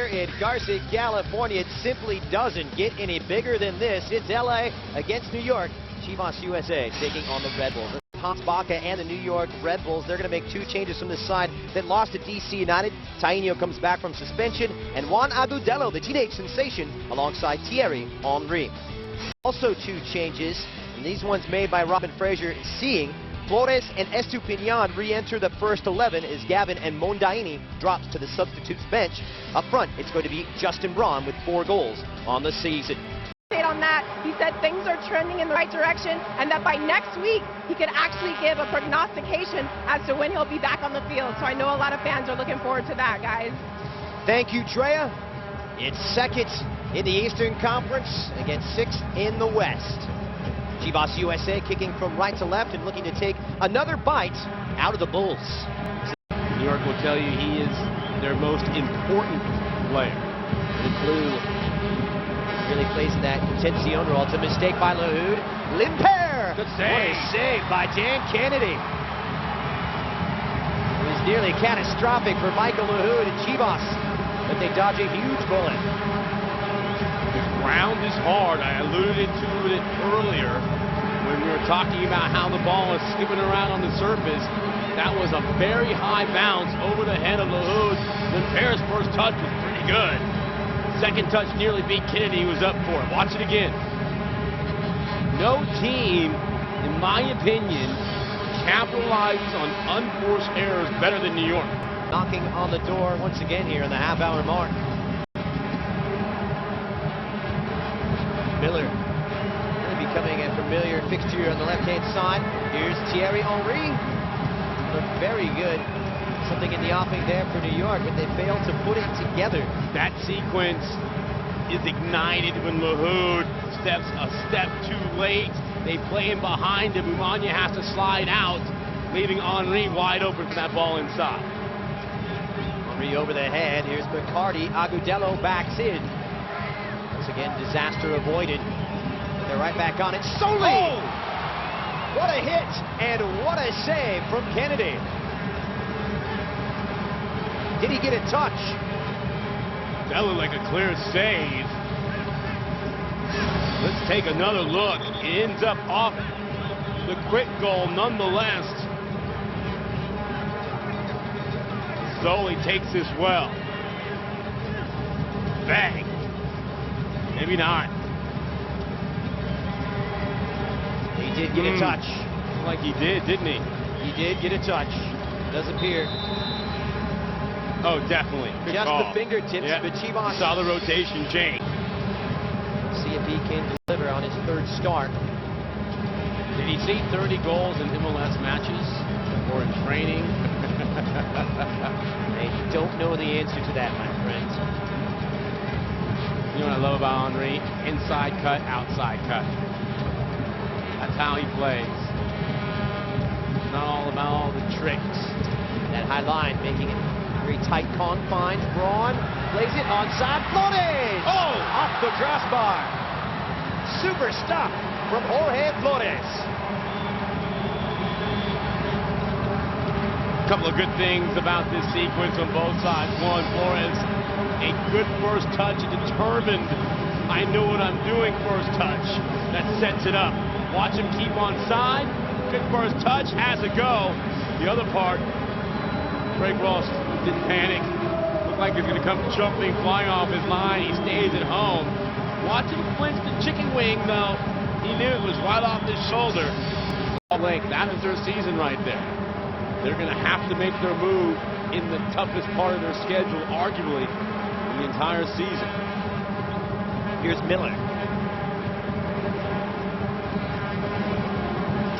in Garcia, California. It simply doesn't get any bigger than this. It's LA against New York. Chivas USA taking on the Red Bulls. Hans Baca and the New York Red Bulls, they're going to make two changes from this side that lost to DC United. Taino comes back from suspension, and Juan Agudelo, the teenage sensation, alongside Thierry Henry. Also two changes, and these ones made by Robin Fraser, seeing Flores and Estupiñan re-enter the first 11 as Gavin and Mondaini drops to the substitutes bench. Up front, it's going to be Justin Braun with 4 goals on the season. On that, he said things are trending in the right direction and that by next week he could actually give a prognostication as to when he'll be back on the field. So I know a lot of fans are looking forward to that, guys. Thank you, Drea. It's second in the Eastern Conference against 6th in the West. Chivas USA kicking from right to left and looking to take another bite out of the Bulls. New York will tell you he is their most important player. The blue really plays in that Contención role. It's a mistake by Lahoud. Limper! Good save. What a save by Dan Kennedy. It was nearly catastrophic for Michael Lahoud and Chivas, but they dodge a huge bullet. The ground is hard. I alluded to it earlier when we were talking about how the ball is skipping around on the surface. That was a very high bounce over the head of Lahoud. Limper's first touch was pretty good. Second touch nearly beat Kennedy, who was up for it. Watch it again. No team, in my opinion, capitalizes on unforced errors better than New York. Knocking on the door once again here in the half-hour mark. Miller really becoming a familiar fixture on the left-hand side. Here's Thierry Henry. Looked very good. Something in the offing there for New York, but they failed to put it together. That sequence is ignited when Lahoud steps a step too late. They play him behind him. Umania has to slide out, leaving Henry wide open for that ball inside. Henry over the head. Here's Bacardi. Agudelo backs in. Once again, disaster avoided. They're right back on it. Soli! Oh! What a hit and what a save from Kennedy. Did he get a touch? That looked like a clear save. Let's take another look. It ends up off the quick goal nonetheless. Zoli takes this well. Bang. Maybe not. He did get a touch. Like he did, didn't he? He did get a touch. Does appear. Oh, definitely. Good Just call. the fingertips, Yeah. but Chivas. Saw the rotation change. See if he can deliver on his third start. Did he see 30 goals in MLS matches or in training? They don't know the answer to that, my friend. You know what I love about Henry? Inside cut, outside cut. That's how he plays. It's not all about all the tricks. That high line making it very tight confines. Braun plays it onside. Flores! Oh! Off the crossbar. Super stop from Jorge Flores. A couple of good things about this sequence on both sides. One, Flores, a good first touch, a determined, I know what I'm doing first touch. That sets it up. Watch him keep on side. Good first touch, has a go. The other part, Craig Ross didn't panic. Looked like he's going to come jumping, flying off his line. He stays at home. Watch him flinch the chicken wing, though. He knew it was right off his shoulder. That is their season right there. They're going to have to make their move in the toughest part of their schedule, arguably, in the entire season. Here's Miller.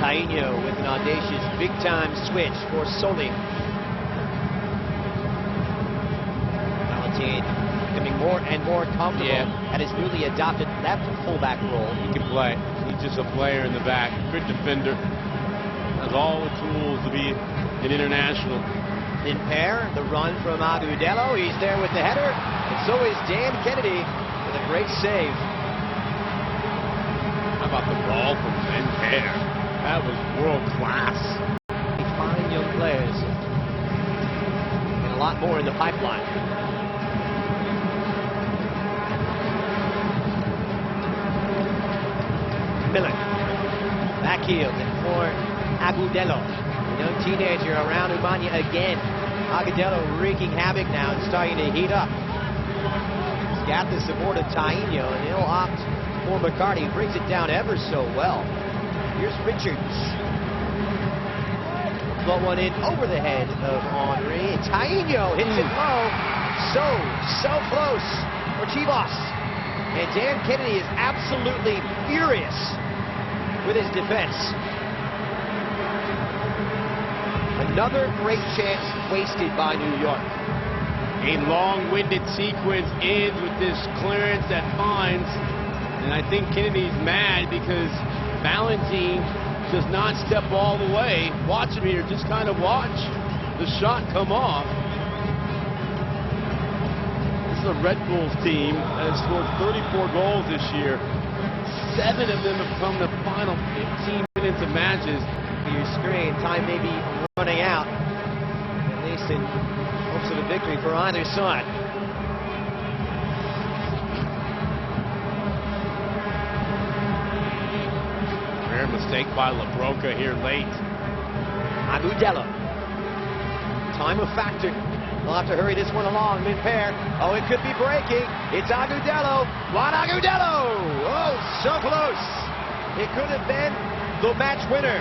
Taino with an audacious big-time switch for Soli. Valentin becoming more and more comfortable at his newly adopted left fullback role. He can play. He's just a player in the back. Good defender. Has all the tools to be an international. Limper, the run from Agudelo. He's there with the header. And so is Dan Kennedy with a great save. How about the ball from Limper? That was world class. Fine young players. And a lot more in the pipeline. Miller. Back heel for Agudelo. Young teenager around Umania again. Agudelo wreaking havoc now and starting to heat up. He's got the support of Taino, and he'll opt for McCarty. He brings it down ever so well. Here's Richards. Float one in over the head of Henry. Taino hits it low. So close for Chivas. And Dan Kennedy is absolutely furious with his defense. Another great chance wasted by New York. A long-winded sequence ends with this clearance that finds, and I think Kennedy's mad because Valentine does not step all the way. Watch him here, just kind of watch the shot come off. This is a Red Bulls team that has scored 34 goals this year. 7 of them have come the final 15 minutes of matches. Your screen, time may be running out, at least in hopes of a victory for either side. Rare mistake by LaBroca here late. Agudelo. Time of factor. We'll have to hurry this one along mid-pair. Oh, it could be breaking. It's Agudelo. Juan Agudelo! Oh, so close. It could have been the match winner.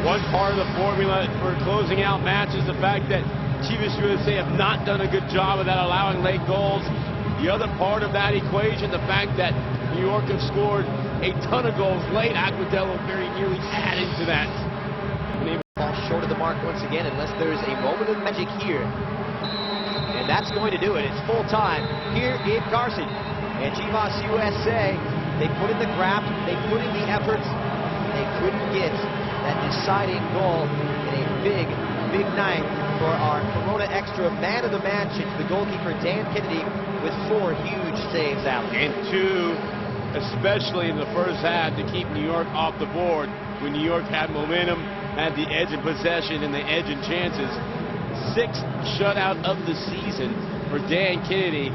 One part of the formula for closing out matches, the fact that Chivas USA have not done a good job of that, allowing late goals. The other part of that equation, the fact that New York have scored a ton of goals late. Agudelo very nearly added to that. Fall short of the mark once again, unless there's a moment of magic here. And that's going to do it. It's full time here in Carson. And Chivas USA, they put in the graft, they put in the efforts, they couldn't get that deciding goal in a big night for our Corona Extra man of the match. It's the goalkeeper Dan Kennedy with 4 huge saves out. And 2, especially in the first half, to keep New York off the board when New York had momentum, had the edge in possession and the edge in chances. 6th shutout of the season for Dan Kennedy.